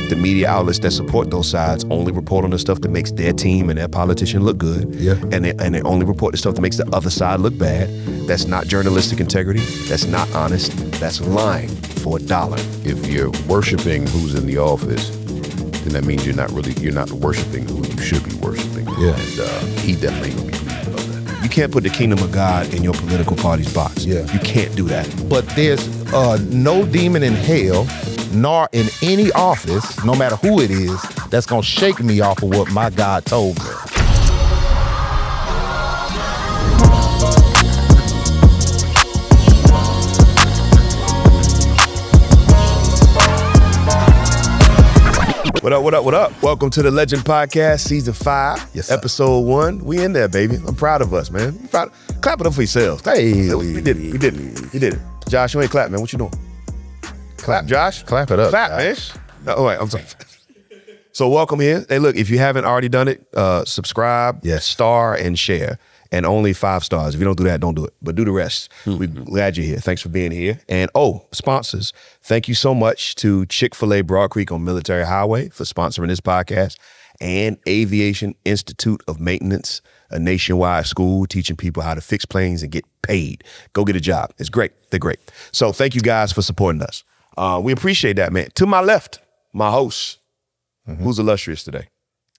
The media outlets that support those sides only report on the stuff that makes their team and their politician look good. Yeah. And they only report the stuff that makes the other side look bad. That's not journalistic integrity. That's not honest. That's lying for $1. If you're worshiping who's in the office, then that means you're not worshiping who you should be worshiping. Yeah. And he definitely gonna be pleased about that. You can't put the kingdom of God in your political party's box. Yeah. You can't do that. But there's no demon in hell, nor in any office, no matter who it is, that's gonna shake me off of what my God told me. What up, what up, what up? Welcome to the Legin Podcast, Season 5, Yes, sir. Episode 1. We in there, baby. I'm proud of us, man. Clap it up for yourselves. Hey. We did it. Josh, you ain't clap, man. What you doing? Clap, Josh. Clap it up, Clap, Josh. man. Oh, wait, I'm sorry. So welcome here. Hey, look, if you haven't already done it, subscribe, Yes. star, and share. And only 5 stars. If you don't do that, don't do it. But do the rest. We're glad you're here. Thanks for being here. And sponsors. Thank you so much to Chick-fil-A Broad Creek on Military Highway for sponsoring this podcast, and Aviation Institute of Maintenance, a nationwide school teaching people how to fix planes and get paid. Go get a job. It's great. They're great. So thank you guys for supporting us. We appreciate that, man. To my left, my host, who's illustrious today.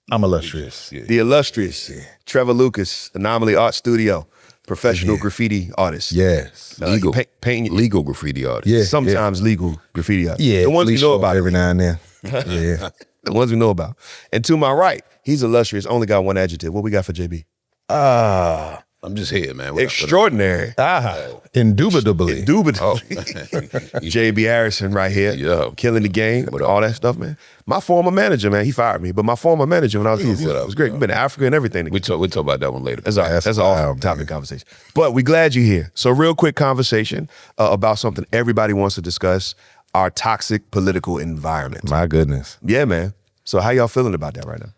I'm illustrious. The illustrious Trevor Lucas, Anomaly Art Studio, professional graffiti artist. Yes. Legal. Painting Legal graffiti artist. Yeah. sometimes legal graffiti artist. Yeah. The ones we police know show up about. every now and then. Yeah. The ones we know about. And to my right, he's illustrious, only got one adjective. What we got for JB? I'm just here, man. What up? Extraordinary. Indubitably. Indubitably. JB Harrison right here. Yo. Killing the game. What up? All that stuff, man. My former manager, man, he fired me. But my former manager when I was youth, What it up? was great. You've been to Africa and everything. We'll talk about that one later. That's all right. That's an off-topic conversation. But we're glad you're here. So real quick conversation about something everybody wants to discuss, our toxic political environment. My goodness. Yeah, man. So how y'all feeling about that right now?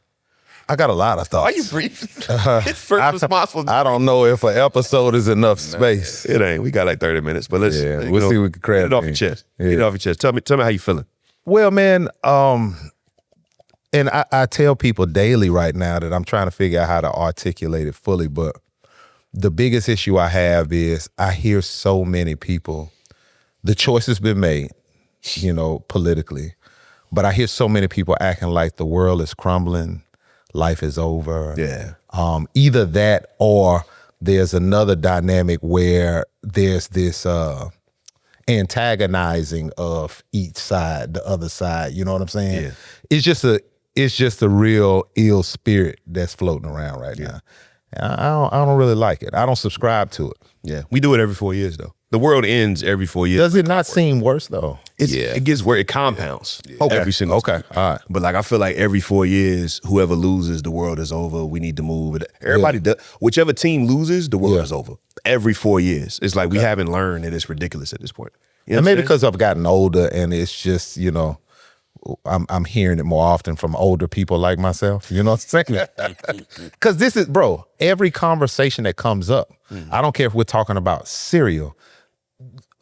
I got a lot of thoughts. Why you breathing? It's first responsible. I don't know if an episode is enough space. It ain't. We got like 30 minutes, but let's We'll see if we can crack get it off your chest. Yeah. Get it off your chest. Tell me how you feeling. Well, man, and I tell people daily right now that I'm trying to figure out how to articulate it fully, but the biggest issue I have is I hear so many people, the choice has been made, politically, but I hear so many people acting like the world is crumbling, life is over. Yeah. Either that or there's another dynamic where there's this antagonizing of each side, the other side. You know what I'm saying? Yeah. It's just a real ill spirit that's floating around right now. And I don't really like it. I don't subscribe to it. Yeah. We do it every 4 years though. The world ends every 4 years. Does it not seem worse though? It gets where it compounds every single time. All right. But like I feel like every 4 years, whoever loses, the world is over. We need to move. Everybody does. Whichever team loses, the world is over. Every 4 years. It's like we haven't learned that it's ridiculous at this point. You know And what I'm maybe saying? because I've gotten older and it's just, I'm hearing it more often from older people like myself. You know what I'm saying? Because this is, bro, every conversation that comes up, I don't care if we're talking about cereal,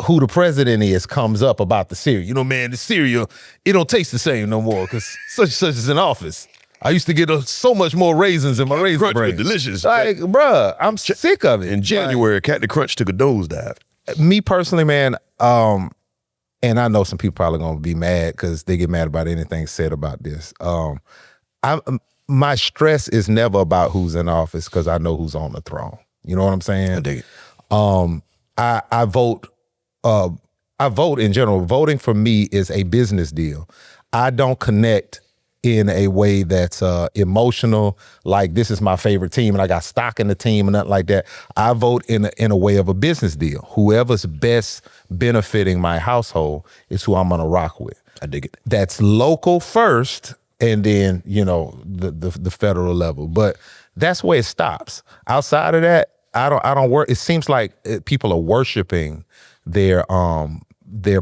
who the president is comes up about the cereal. Man, the cereal, it don't taste the same no more because such and such is in office. I used to get so much more raisins in my raisin Crunch bran. was delicious. Like, bruh, I'm sick of it. In January, Captain Crunch took a nosedive. Me personally, man, and I know some people probably gonna be mad because they get mad about anything said about this. My stress is never about who's in office because I know who's on the throne. You know what I'm saying? I dig it. I vote. I vote in general. Voting for me is a business deal. I don't connect in a way that's emotional, like this is my favorite team and I got stock in the team and nothing like that. I vote in a way of a business deal. Whoever's best benefiting my household is who I'm gonna rock with. I dig it. That's local first, and then the federal level. But that's where it stops. Outside of that, I don't work. It seems like people are worshiping their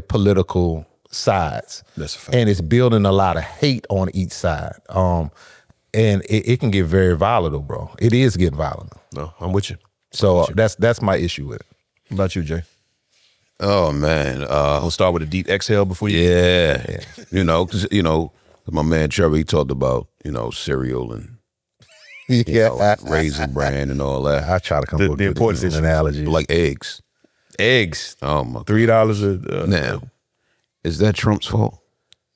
political sides. That's a fact. And it's building a lot of hate on each side. And it can get very volatile, bro. It is getting volatile. No, I'm with you. So that's my issue with it. What about you, Jay? Oh man, We'll start with a deep exhale before you. yeah. 'Cause, My man Trevor, he talked about, cereal and Raisin Bran and all that. I try to come up with an analogy. Like eggs. Eggs. Oh my God. $3 Now, is that Trump's fault?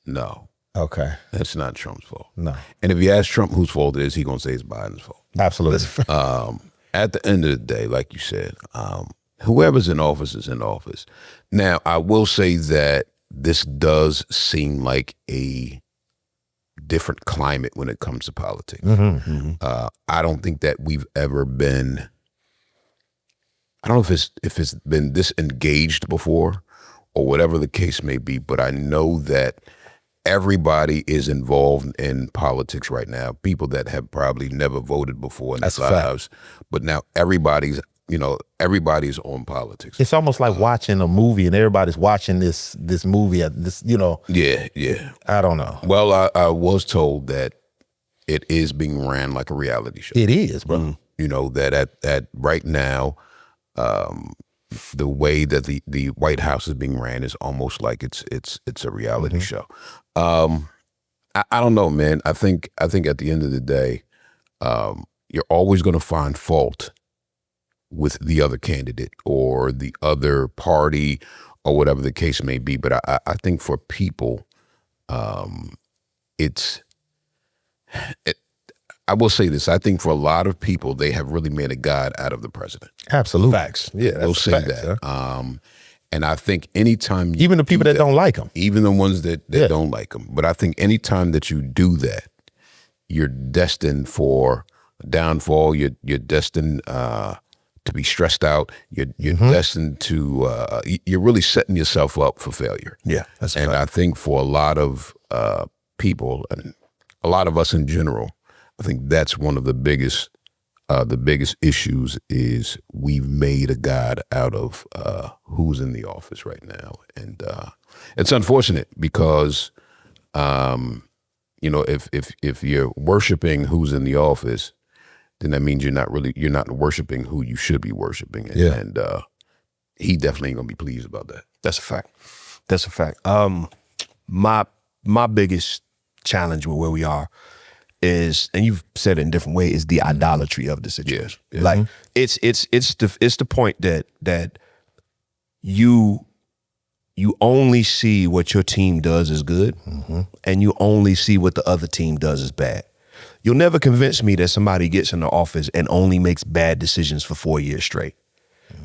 No. Okay. That's not Trump's fault. No. And if you ask Trump whose fault it is, he's going to say it's Biden's fault. Absolutely. At the end of the day, like you said, whoever's in office is in office. Now, I will say that this does seem like a different climate when it comes to politics. I don't think that we've ever been, I don't know if it's been this engaged before or whatever the case may be, but I know that everybody is involved in politics right now. People that have probably never voted before in their lives, but now everybody's on politics. It's almost like watching a movie and everybody's watching this movie at this, Yeah. I don't know. Well, I was told that it is being ran like a reality show. It is, bro. That at right now, the way that the White House is being ran is almost like it's a reality show. I don't know, man. I think at the end of the day, you're always going to find fault with the other candidate or the other party or whatever the case may be. But I think for people, I will say this. I think for a lot of people, they have really made a god out of the president. Absolutely. Facts. Yeah, We'll say facts, that. huh? And I think anytime Even the people that don't like him. even the ones that don't like him, but I think anytime that you do that, you're destined for downfall. You're destined to be stressed out. You're destined to. You're really setting yourself up for failure. Yeah, that's a and fact. I think for a lot of people and a lot of us in general, I think that's one of the biggest issues is we've made a god out of who's in the office right now, and it's unfortunate because if you're worshiping who's in the office, then that means you're not worshiping who you should be worshiping, and he definitely ain't gonna be pleased about that. That's a fact. That's a fact. My biggest challenge with where we are is, and you've said it in a different way, is the idolatry of the situation. Yeah. Like it's the point that you only see what your team does is good, and you only see what the other team does is bad. You'll never convince me that somebody gets in the office and only makes bad decisions for 4 years straight.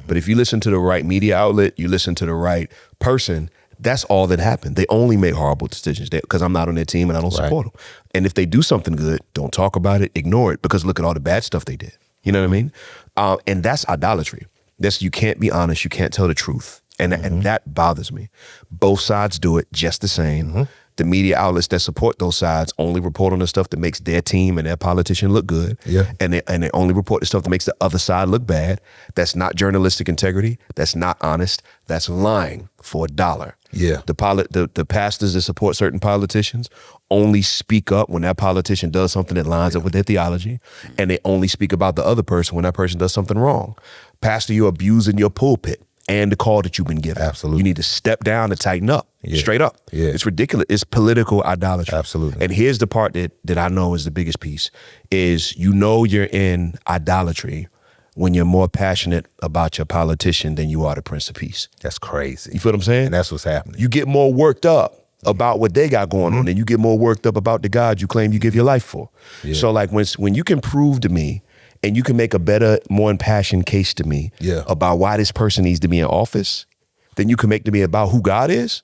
But if you listen to the right media outlet, you listen to the right person, that's all that happened. They only make horrible decisions because I'm not on their team and I don't support them. And if they do something good, don't talk about it, ignore it, because look at all the bad stuff they did. You know what I mean? And that's idolatry. You can't be honest. You can't tell the truth. And that bothers me. Both sides do it just the same. The media outlets that support those sides only report on the stuff that makes their team and their politician look good. Yeah. And they only report the stuff that makes the other side look bad. That's not journalistic integrity. That's not honest. That's lying for $1. Yeah. The pastors that support certain politicians only speak up when that politician does something that lines up with their theology, and they only speak about the other person when that person does something wrong. Pastor, you're abusing your pulpit and the call that you've been given. Absolutely. You need to step down and tighten up. Yeah. Straight up. Yeah. It's ridiculous. It's political idolatry. Absolutely. And here's the part that I know is the biggest piece, is you're in idolatry when you're more passionate about your politician than you are the Prince of Peace. That's crazy. You feel what I'm saying? And that's what's happening. You get more worked up about what they got going on, and you get more worked up about the God you claim you give your life for. Yeah. So like when you can prove to me and you can make a better, more impassioned case to me about why this person needs to be in office, then you can make to me about who God is,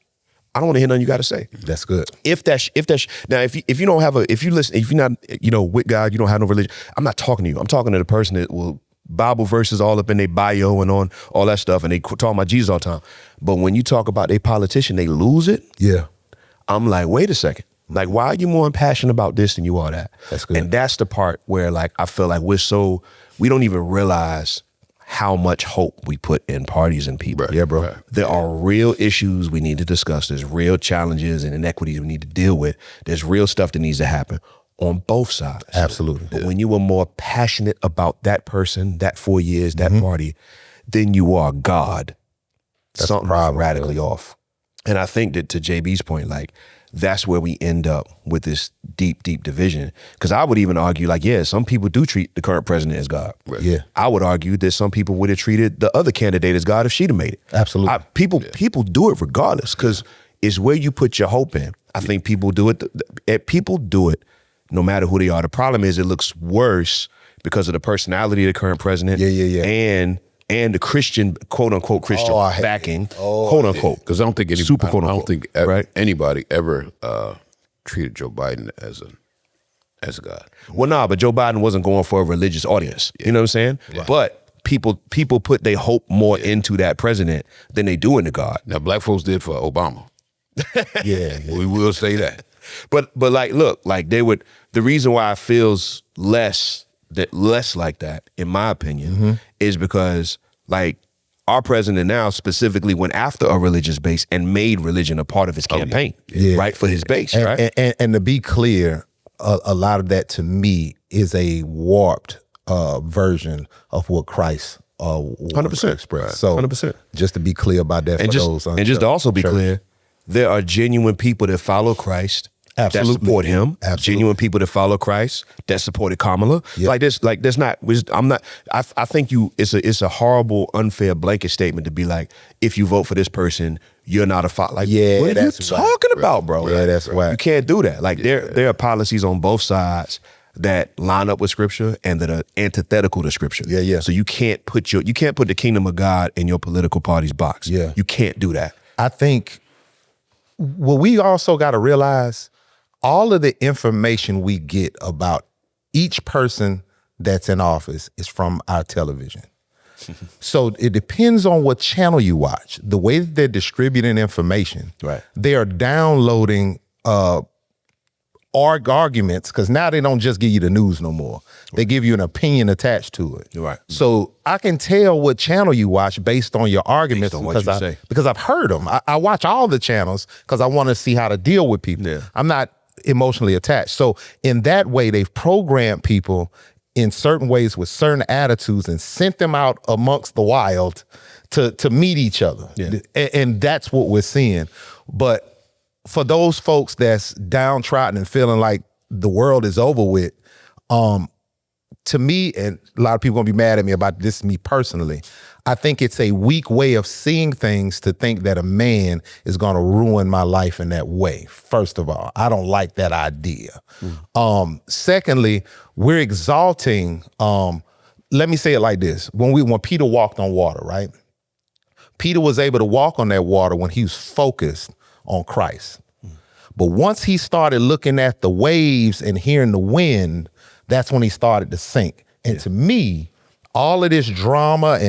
I don't want to hear nothing you got to say. That's good. If you don't have if you're not, with God, you don't have no religion, I'm not talking to you. I'm talking to the person that will Bible verses all up in their bio and on all that stuff, and they talk about Jesus all the time. But when you talk about a politician, they lose it. Yeah. I'm like, wait a second. Like, why are you more impassioned about this than you are that? That's good. And that's the part where, like, I feel like we don't even realize how much hope we put in parties and people. Right. Yeah, bro. Right. There are real issues we need to discuss. There's real challenges and inequities we need to deal with. There's real stuff that needs to happen on both sides. Absolutely. But when you were more passionate about that person, that 4 years, that party, then you are God. That's something problem, radically off. And I think that, to JB's point, like, that's where we end up with this deep, deep division. Because I would even argue, like, yeah, some people do treat the current president as God. Right. Yeah. I would argue that some people would have treated the other candidate as God if she'd have made it. Absolutely. People do it regardless, because it's where you put your hope in. I think people do it. People do it no matter who they are. The problem is it looks worse because of the personality of the current president. Yeah. And the Christian, quote unquote Christian backing, quote unquote. Because I don't think Super quote unquote, right? anybody ever treated Joe Biden as a god. Well, nah, but Joe Biden wasn't going for a religious audience. You know what I'm saying? Right. But people put their hope more into that president than they do into God. Now, black folks did for Obama. Yeah. We will say that. But like, look, like the reason why it feels less like that, in my opinion, is because like our president now specifically went after a religious base and made religion a part of his campaign, right, for his base, right? And to be clear, a lot of that to me is a warped version of what Christ 100% expressed. So 100%. Just to be clear about that, and just to also be clear, there are genuine people that follow Christ. Absolutely. That support him. Absolutely. Genuine people that follow Christ that supported Kamala. Yep. I think it's a horrible, unfair blanket statement to be like, if you vote for this person, you're not a follower. Like, what are you talking about, bro? Yeah, that's right. You can't do that. Like there are policies on both sides that line up with scripture and that are antithetical to scripture. Yeah. So you can't put the kingdom of God in your political party's box. Yeah. You can't do that. I think what we also got to realize, all of the information we get about each person that's in office is from our television. So it depends on what channel you watch. The way that they're distributing information, right? They are downloading arguments, because now they don't just give you the news no more. They give you an opinion attached to it. Right. So I can tell what channel you watch based on your arguments, because I've heard them. I watch all the channels because I want to see how to deal with people. Yeah. I'm not emotionally attached. So in that way, they've programmed people in certain ways with certain attitudes and sent them out amongst the wild to meet each other. Yeah. And that's what we're seeing. But for those folks that's downtrodden and feeling like the world is over with, to me, and a lot of people gonna be mad at me about this, me personally, I think it's a weak way of seeing things to think that a man is gonna ruin my life in that way. First of all, I don't like that idea. Secondly, we're exalting, let me say it like this. When Peter walked on water, right? Peter was able to walk on that water when he was focused on Christ. But once he started looking at the waves and hearing the wind, that's when he started to sink. And to me, all of this drama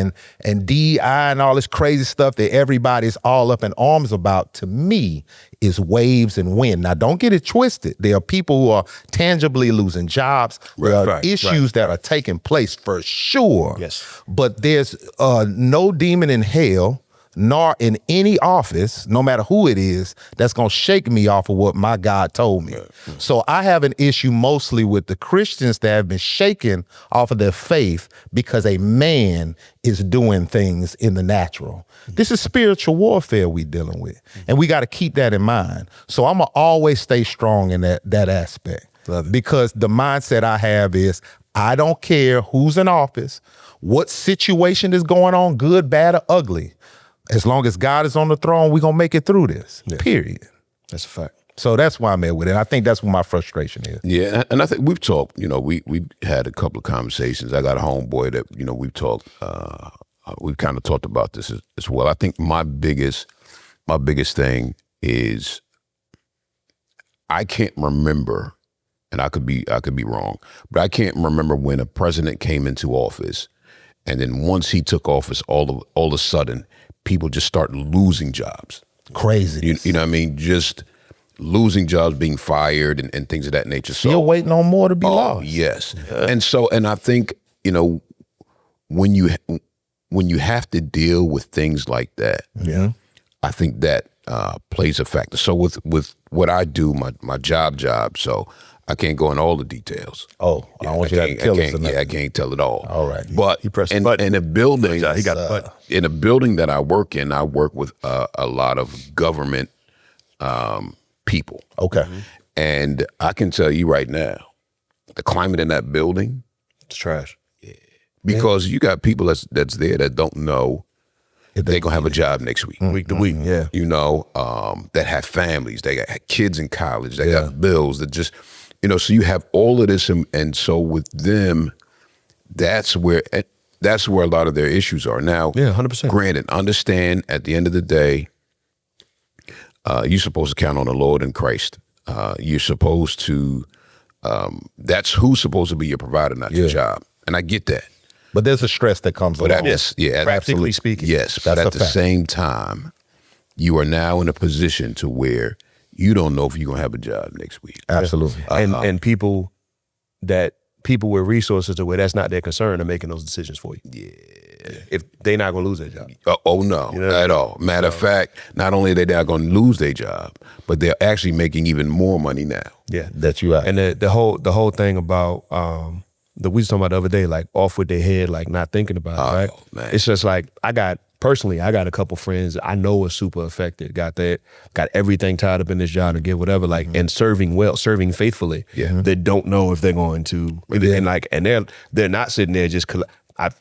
and DI and all this crazy stuff that everybody's all up in arms about, to me, is waves and wind. Now, don't get it twisted. There are people who are tangibly losing jobs. There are issues that are taking place for sure. Yes. But there's no demon in hell, nor in any office, no matter who it is, that's going to shake me off of what my God told me. So I have an issue mostly with the Christians that have been shaken off of their faith because a man is doing things in the natural. This is spiritual warfare we dealing with, and we got to keep that in mind. So I'm going to always stay strong in that aspect, because the mindset I have is, I don't care who's in office, what situation is going on, good, bad, or ugly. As long as God is on the throne, we're going to make it through this, period. That's a fact. So that's why I'm at with it. I think that's what my frustration is. Yeah, and I think we've talked, we had a couple of conversations. I got a homeboy that, we've talked, we've kind of talked about this as well. I think my biggest thing is, I can't remember, and I could be wrong, but I can't remember when a president came into office, and then once he took office, all of a sudden, people just start losing jobs. Crazy. You know what I mean? Just losing jobs, being fired, and things of that nature. Still waiting on more to be lost. Yes. And I think, when you have to deal with things like that, I think that plays a factor. So with what I do, my job, so I can't go in all the details. Oh, I don't want you to kill us. Yeah, I can't tell it all. All right. But he pressed the button. In a building, he got the button. In a building that I work in, I work with a lot of government people. Okay. And I can tell you right now, the climate in that building, It's trash. because you got people that's there that don't know if they're gonna have a job next week. Week to week. Yeah. You know, that have families, they got kids in college, they got bills that just, you know, so you have all of this, and so with them, that's where a lot of their issues are. Now, 100%. Granted, understand at the end of the day, you're supposed to count on the Lord and Christ. You're supposed to, that's who's supposed to be your provider, not your job. And I get that. But there's a stress that comes along. Practically speaking. Yes, but at the same time, you are now in a position to where you don't know if you're gonna have a job next week. Absolutely. And people with resources to where that's not their concern are making those decisions for you. Yeah. If they're not gonna lose their job. No, at all. Matter of fact, not only are they not gonna lose their job, but they're actually making even more money now. Yeah. That you are. And the whole thing about that we was talking about the other day, like off with their head, like not thinking about it, right? Man. It's just like I got a couple friends I know are super affected, got everything tied up in this job to get whatever, like, and serving faithfully. Yeah. They don't know if they're going to, and they're not sitting there just,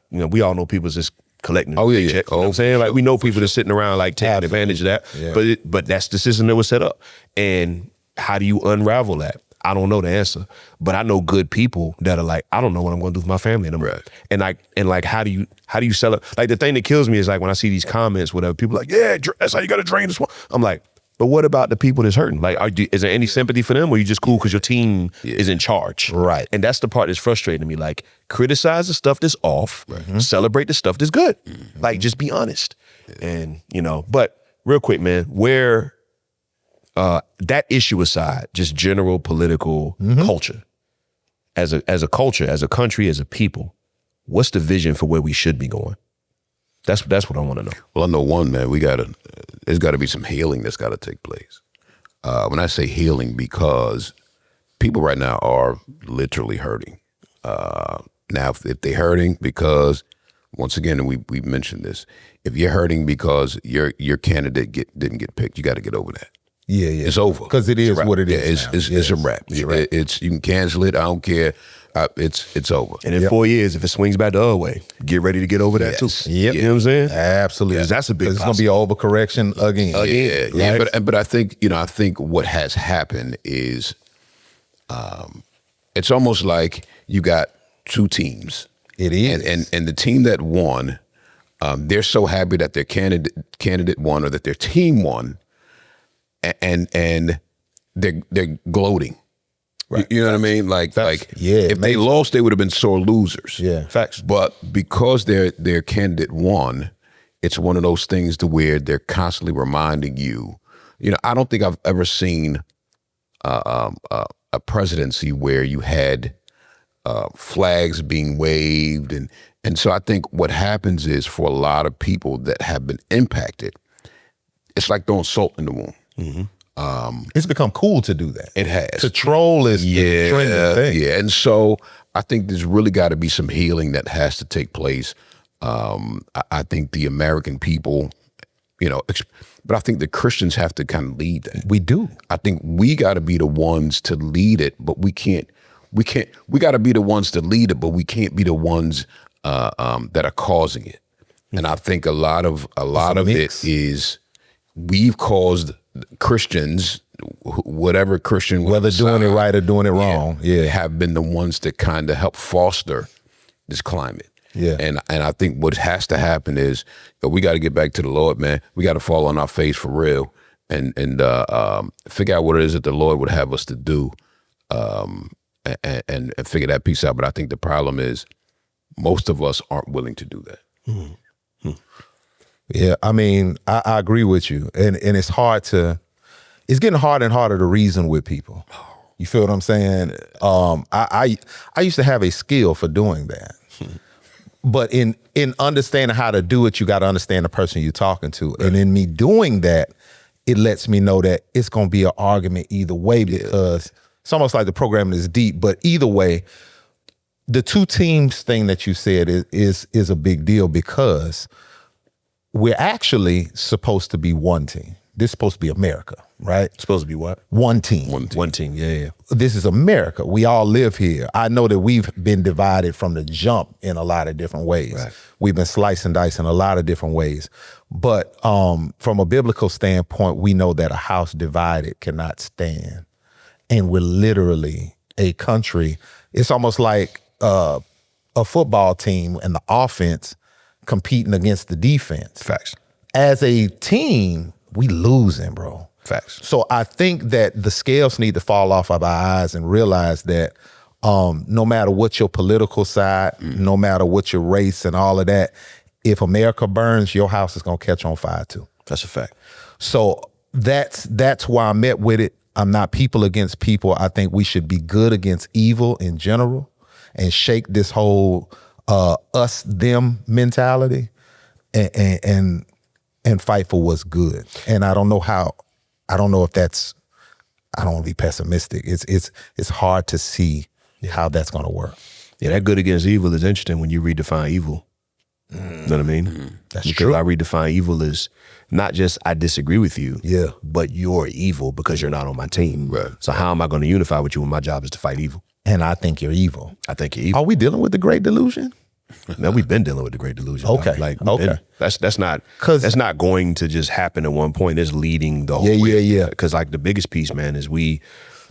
we all know people just collecting. Oh, yeah. Checks, you know what I'm saying? Like we know people that's sitting around like taking advantage of that, but that's the system that was set up. And how do you unravel that? I don't know the answer, but I know good people that are like, I don't know what I'm going to do with my family anymore. Right. And like, how do you sell it? Like the thing that kills me is like when I see these comments, whatever, people are like, yeah, that's how you got to drain this one. I'm like, but what about the people that's hurting? Like, is there any sympathy for them, or are you just cool because your team is in charge? Right. And that's the part that's frustrating to me. Like, criticize the stuff that's off, celebrate the stuff that's good. Like, just be honest. And but real quick, man, where. That issue aside, just general political culture, as a culture, as a country, as a people, what's the vision for where we should be going? That's what I want to know. Well, I know one, man. There's got to be some healing that's got to take place. When I say healing, because people right now are literally hurting. Now, if they're hurting because, once again, and we mentioned this, if you're hurting because your candidate didn't get picked, you got to get over that. Yeah. It's over. Because it is what it is. It's a wrap. You can cancel it. I don't care. It's over. And in 4 years, if it swings back the other way, get ready to get over that too. Yep. You know what I'm saying? Absolutely. Because that's a big. It's going to be an overcorrection again. Yeah. But I think I think what has happened is, it's almost like you got two teams. It is. And the team that won, they're so happy that their candidate won or that their team won. And they're gloating. Right. You know what I mean? Like if they lost, they would have been sore losers. Yeah. Facts. But because their candidate won, it's one of those things to where they're constantly reminding you. I don't think I've ever seen a presidency where you had flags being waved, and so I think what happens is, for a lot of people that have been impacted, it's like throwing salt in the wound. It's become cool to do that. It has. To troll is the trending thing. Yeah, and so I think there's really got to be some healing that has to take place. I think the American people, but I think the Christians have to kind of lead that. We do. I think we got to be the ones to lead it, but we got to be the ones to lead it, but we can't be the ones that are causing it. And I think a lot of it is we've caused Christians, whatever Christian, whether doing it right or doing it wrong, have been the ones that kind of help foster this climate. Yeah. And I think what has to happen is we got to get back to the Lord, man. We got to fall on our face for real and figure out what it is that the Lord would have us to do, and figure that piece out. But I think the problem is most of us aren't willing to do that. Mm-hmm. Yeah, I mean, I agree with you. And it's it's getting harder and harder to reason with people. You feel what I'm saying? I used to have a skill for doing that. But in understanding how to do it, you got to understand the person you're talking to. Right. And in me doing that, it lets me know that it's going to be an argument either way, because it's almost like the programming is deep. But either way, the two teams thing that you said is a big deal, because we're actually supposed to be one team. This is supposed to be America, right? It's supposed to be what? One team. One team. Yeah. This is America. We all live here. I know that we've been divided from the jump in a lot of different ways. Right. We've been slice and dice in a lot of different ways. But from a biblical standpoint, we know that a house divided cannot stand. And we're literally a country. It's almost like a football team and the offense competing against the defense. Facts. As a team, we losing, bro. Facts. So I think that the scales need to fall off of our eyes and realize that no matter what your political side, no matter what your race and all of that, if America burns, your house is gonna catch on fire too. That's a fact. So that's why I met with it. I'm not people against people. I think we should be good against evil in general and shake this whole us them mentality and fight for what's good. And I don't know if that's, I don't want to be pessimistic. It's hard to see how that's going to work. Yeah, that good against evil is interesting when you redefine evil. You know what I mean? That's because true. I redefine evil as not just I disagree with you, but you're evil because you're not on my team. Right. So how am I going to unify with you when my job is to fight evil? And I think you're evil. I think you're evil. Are we dealing with the Great Delusion? Man, we've been dealing with the Great Delusion. Okay. That's not going to just happen at one point. It's leading the whole way. Yeah. Because like the biggest piece, man, is we,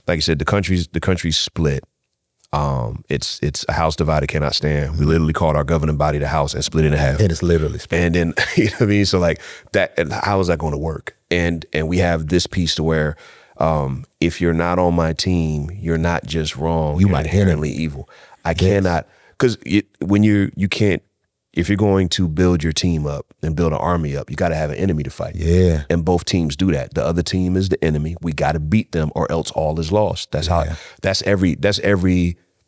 like you said, the country's split. It's a house divided cannot stand. We literally called our governing body the house and split it in half. It is literally split. And then, you know what I mean? So like that, and how is that going to work? And we have this piece to where if you're not on my team, you're not just wrong, you're inherently evil. I cannot, because you can't, if you're going to build your team up and build an army up, you got to have an enemy to fight. Yeah. And both teams do that. The other team is the enemy. We got to beat them or else all is lost. That's how, that's every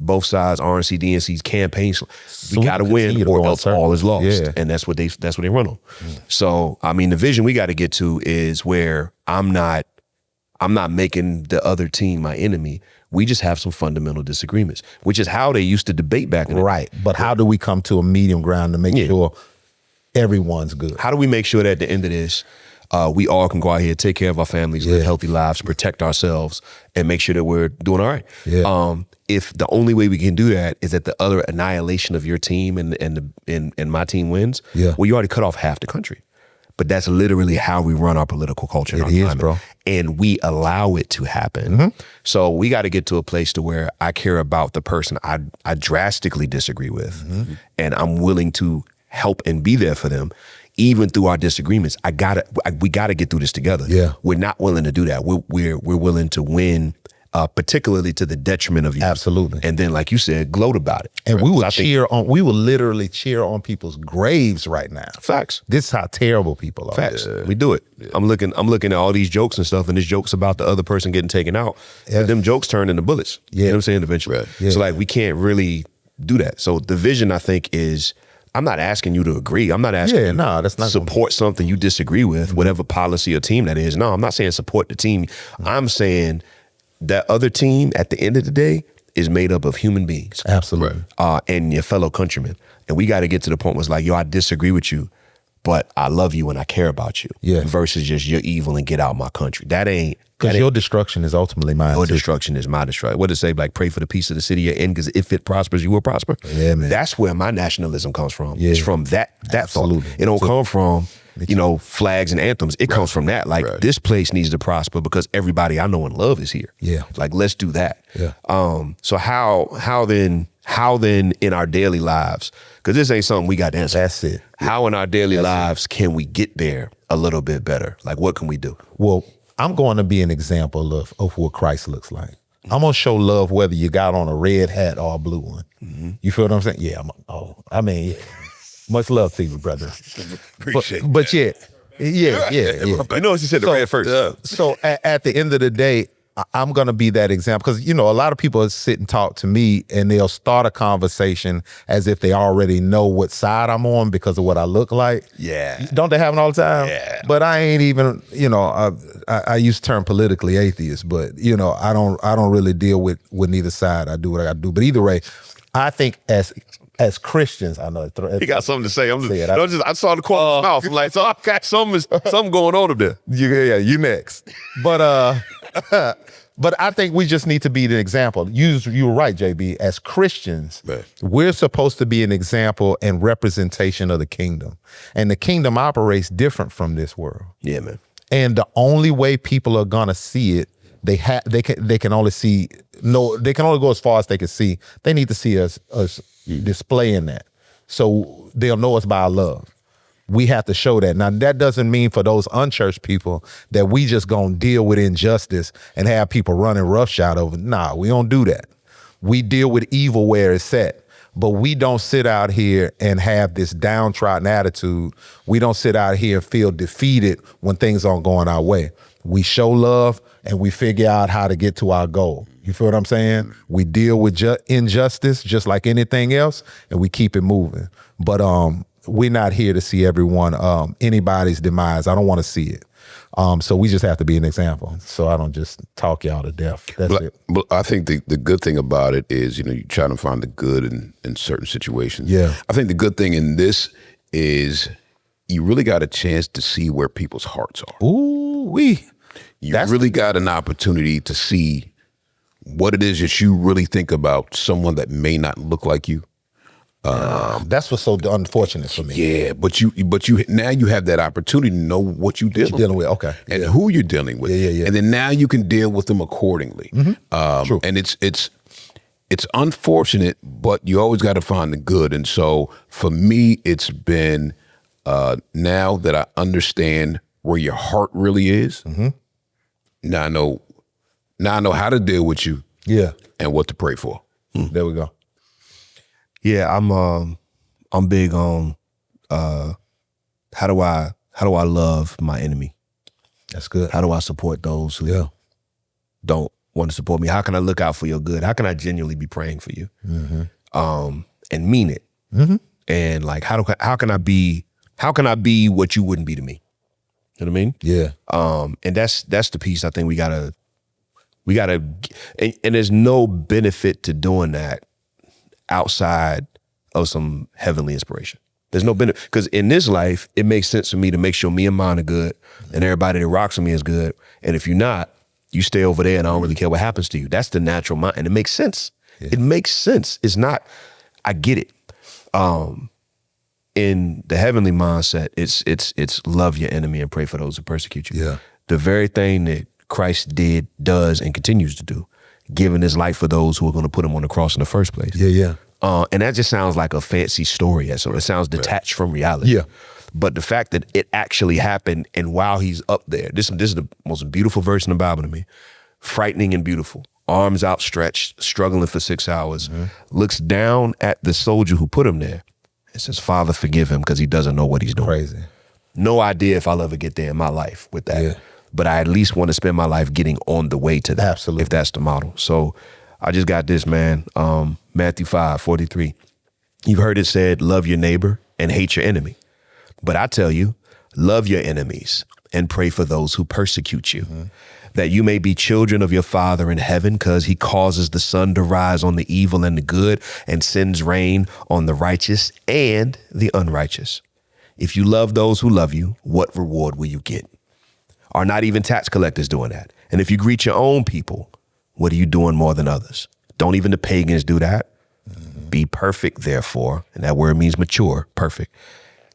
both sides, RNC, DNC's campaign. We got to win or else all is lost. Yeah. And that's what they run on. So, I mean, the vision we got to get to is where I'm not making the other team my enemy. We just have some fundamental disagreements, which is how they used to debate back in the day. Right. But how do we come to a medium ground to make sure everyone's good? How do we make sure that at the end of this, we all can go out here, take care of our families, live healthy lives, protect ourselves, and make sure that we're doing all right? Yeah. If the only way we can do that is that the utter annihilation of your team and my team wins, well, you already cut off half the country. But that's literally how we run our political culture. It is, bro. And we allow it to happen. So we got to get to a place to where I care about the person I drastically disagree with, and I'm willing to help and be there for them, even through our disagreements. We gotta get through this together. Yeah. We're not willing to do that. We're willing to win, particularly to the detriment of you. Absolutely. And then, like you said, gloat about it. And we will literally cheer on people's graves right now. Facts. This is how terrible people are. Facts. We do it. Yeah. I'm looking at all these jokes and stuff, and there's jokes about the other person getting taken out. Yeah. Them jokes turn into bullets. You know what I'm saying? Eventually. Right. Yeah. So like we can't really do that. So the vision, I think, is I'm not asking you to agree. I'm not asking you that's not support something you disagree with, whatever policy or team that is. No, I'm not saying support the team. I'm saying that other team at the end of the day is made up of human beings. Absolutely. And your fellow countrymen. And we got to get to the point where it's like, yo, I disagree with you, but I love you and I care about you. Yeah. Versus just you're evil and get out of my country. That ain't. Because your destruction is ultimately mine. Your destruction is my destruction. What does it say? Like, pray for the peace of the city you're in, because if it prospers, you will prosper. Yeah, man. That's where my nationalism comes from. Yeah. It's from that Absolutely. thought. It don't come from, flags and anthems. It comes from that. Like, this place needs to prosper because everybody I know and love is here. Yeah. Like, let's do that. Yeah. So how then in our daily lives, because this ain't something we got to answer. That's it. How in our daily lives can we get there a little bit better? Like, what can we do? Well, I'm going to be an example of what Christ looks like. I'm going to show love whether you got on a red hat or a blue one. You feel what I'm saying? Yeah. Much love to you, brother. Appreciate but yeah. I know you said the red first. So at the end of the day, I'm going to be that example because, a lot of people sit and talk to me and they'll start a conversation as if they already know what side I'm on because of what I look like. Yeah. Don't they happen all the time? Yeah. But I ain't even, I use the term politically atheist, but, I don't really deal with neither side. I do what I got to do. But either way, I think as as Christians, I know He got something to say. I saw the corner of his mouth. I'm like, so okay, something going on up there. you next. But but I think we just need to be the example. You were right, JB. As Christians, right, we're supposed to be an example and representation of the kingdom. And the kingdom operates different from this world. Yeah, man. And the only way people are gonna see it, they can only go as far as they can see. They need to see us displaying that. So they'll know us by our love. We have to show that. Now, that doesn't mean for those unchurched people that we just gonna deal with injustice and have people running roughshod over. Nah, we don't do that. We deal with evil where it's at. But we don't sit out here and have this downtrodden attitude. We don't sit out here and feel defeated when things aren't going our way. We show love and we figure out how to get to our goal. You feel what I'm saying? We deal with injustice just like anything else, and we keep it moving. But we're not here to see anybody's demise. I don't want to see it. So we just have to be an example. So I don't just talk y'all to death. That's it. But I think the good thing about it is, you try to find the good in certain situations. Yeah. I think the good thing in this is you really got a chance to see where people's hearts are. You really got an opportunity to see what it is that you really think about someone that may not look like you. That's what's so unfortunate for me. Yeah, but you now you have that opportunity to know what you're dealing with. Okay, and who you're dealing with. Yeah. And then now you can deal with them accordingly. True. And it's unfortunate, but you always got to find the good. And so for me, it's been now that I understand where your heart really is. Now I know how to deal with you. Yeah, and what to pray for. There we go. Yeah, I'm big on how do I love my enemy? That's good. How do I support those who don't want to support me? How can I look out for your good? How can I genuinely be praying for you? And mean it? And like how can I be what you wouldn't be to me? You know what I mean? Yeah. And that's the piece I think we gotta and there's no benefit to doing that outside of some heavenly inspiration. There's no benefit, because in this life, it makes sense for me to make sure me and mine are good and everybody that rocks with me is good. And if you're not, you stay over there and I don't really care what happens to you. That's the natural mind. And it makes sense. Yeah. It makes sense. It's not, I get it. In the heavenly mindset, it's love your enemy and pray for those who persecute you. Yeah. The very thing that Christ did, does, and continues to do, giving his life for those who are going to put him on the cross in the first place. Yeah. And that just sounds like a fancy story. So it sounds detached from reality. Yeah. But the fact that it actually happened, and while he's up there, this is the most beautiful verse in the Bible to me. Frightening and beautiful. Arms outstretched, struggling for 6 hours. Looks down at the soldier who put him there and says, Father, forgive him because he doesn't know what he's doing. Crazy. No idea if I'll ever get there in my life with that. Yeah. But I at least want to spend my life getting on the way to that. Absolutely. If that's the model. So I just got this, man. Matthew 5:43. You've heard it said, love your neighbor and hate your enemy. But I tell you, love your enemies and pray for those who persecute you, that you may be children of your Father in heaven, because he causes the sun to rise on the evil and the good and sends rain on the righteous and the unrighteous. If you love those who love you, what reward will you get? Are not even tax collectors doing that? And if you greet your own people, what are you doing more than others? Don't even the pagans do that? Be perfect, therefore, and that word means mature, perfect.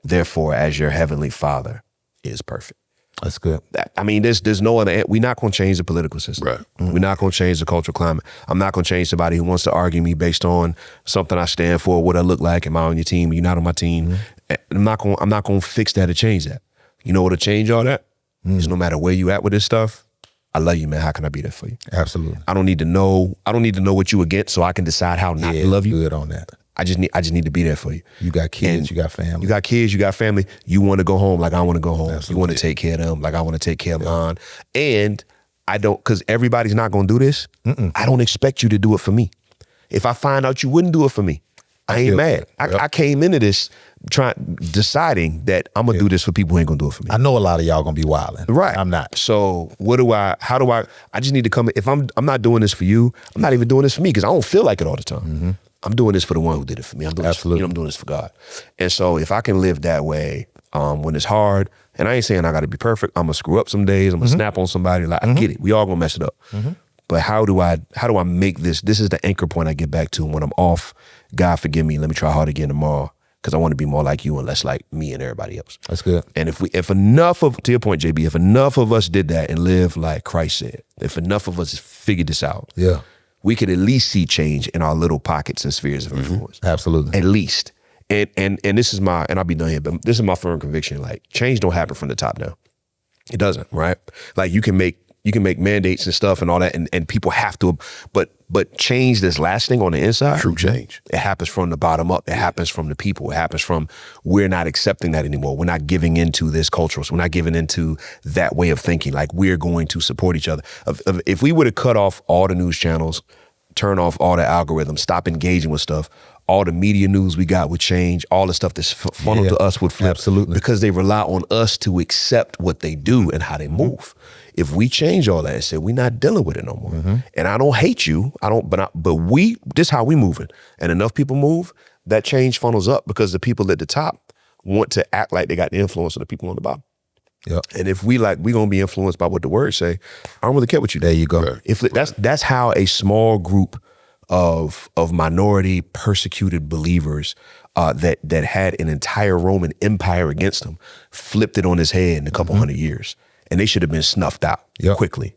Therefore, as your heavenly Father is perfect. That's good. There's no other. We're not going to change the political system. Right. We're not going to change the cultural climate. I'm not going to change somebody who wants to argue me based on something I stand for, what I look like. Am I on your team? You're not on my team. I'm not going to fix that or change that. You know what'll change all that? Is no matter where you at with this stuff, I love you, man. How can I be there for you? Absolutely. I don't need to know what you against so I can decide how not to love you. Good on that. I just need to be there for you. You got kids, you got family. You got kids, you got family. You want to go home like I want to go home. Absolutely. You want to take care of them like I want to take care of mine. And I don't, because everybody's not going to do this. I don't expect you to do it for me. If I find out you wouldn't do it for me, I ain't mad. I came into this deciding that I'm going to do this for people who ain't going to do it for me. I know a lot of y'all going to be wilding. Right. I'm not. So I just need to come, if I'm not doing this for you, I'm not even doing this for me, because I don't feel like it all the time. I'm doing this for the one who did it for me. I'm doing Absolutely. This, I'm doing this for God. And so if I can live that way when it's hard, and I ain't saying I got to be perfect. I'm gonna screw up some days. I'm gonna snap on somebody. Like I get it. We all gonna mess it up. But how do I make this? This is the anchor point I get back to when I'm off. God forgive me. Let me try hard again tomorrow because I want to be more like you and less like me and everybody else. That's good. And if enough of, to your point, JB, if enough of us did that and live like Christ said, if enough of us figured this out, Yeah. we could at least see change in our little pockets and spheres of influence. Absolutely. At least. And this is my, and I'll be done here, but this is my firm conviction. Like change don't happen from the top down. It doesn't, right? Like you can make mandates and stuff and all that, and people have to, but change that's lasting on the inside. True change. It happens from the bottom up. It happens from the people. It happens from, we're not accepting that anymore. We're not giving into this culture. So we're not giving into that way of thinking. Like we're going to support each other. If we would have cut off all the news channels, turn off all the algorithms, stop engaging with stuff, all the media news we got would change, all the stuff that's funneled to us would flip. Absolutely. Because they rely on us to accept what they do and how they move. If we change all that and say, we're not dealing with it no more. And I don't hate you, but we, this how we moving. And enough people move, that change funnels up because the people at the top want to act like they got the influence of the people on the bottom. Yep. And if we gonna be influenced by what the words say, I don't really care what you do. There you go. If that's how a small group of minority persecuted believers that had an entire Roman Empire against them flipped it on his head in a couple hundred years, and they should have been snuffed out quickly.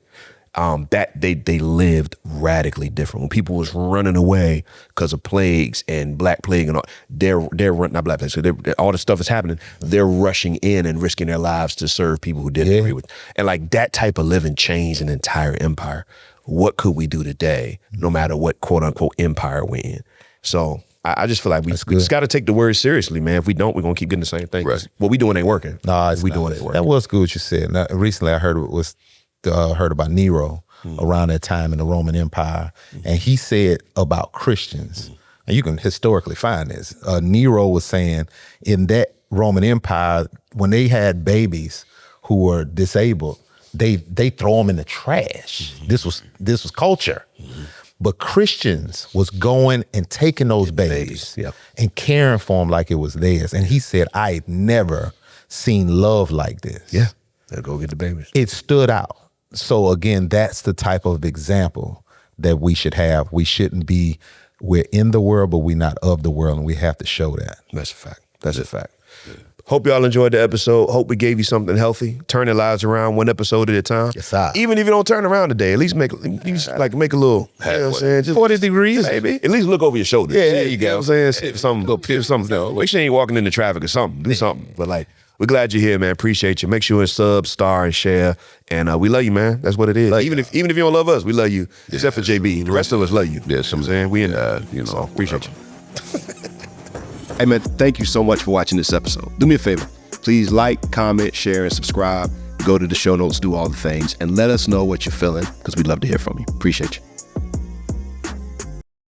That they lived radically different. When people was running away because of plagues and Black Plague and all, they're not Black Plague, so all the stuff is happening. They're rushing in and risking their lives to serve people who didn't agree with. And like that type of living changed an entire empire. What could we do today, no matter what quote unquote empire we're in? So I just feel like we just got to take the word seriously, man. If we don't, we're gonna keep getting the same thing. Right. What we doing ain't working. No, we doing ain't working. That was good what you said. Now, recently I heard about Nero around that time in the Roman Empire, and he said about Christians, and you can historically find this. Nero was saying in that Roman Empire, when they had babies who were disabled, they throw them in the trash. This was culture. But Christians was going and taking those babies and caring for them like it was theirs. And he said, I've never seen love like this. Yeah, they'll go get the babies. It stood out. So again, that's the type of example that we should have. We shouldn't be, we're in the world, but we're not of the world, and we have to show that. That's a fact. That's a fact. Hope y'all enjoyed the episode. Hope we gave you something healthy. Turn your lives around one episode at a time. Yes, sir. Even if you don't turn around today, at least make a little, you know what I'm saying? Just 40 degrees, maybe. At least look over your shoulder. Yeah, there you go. You know what I'm saying? Something. Make sure you ain't walking into traffic or something. Do something. But like, we're glad you're here, man. Appreciate you. Make sure you sub, star, and share. And we love you, man. That's what it is. Even if you don't love us, we love you. Except for JB. The rest of us love you. Yeah, You know what I'm saying? We in so appreciate you. Hey, man, thank you so much for watching this episode. Do me a favor. Please like, comment, share, and subscribe. Go to the show notes, do all the things, and let us know what you're feeling because we'd love to hear from you. Appreciate you.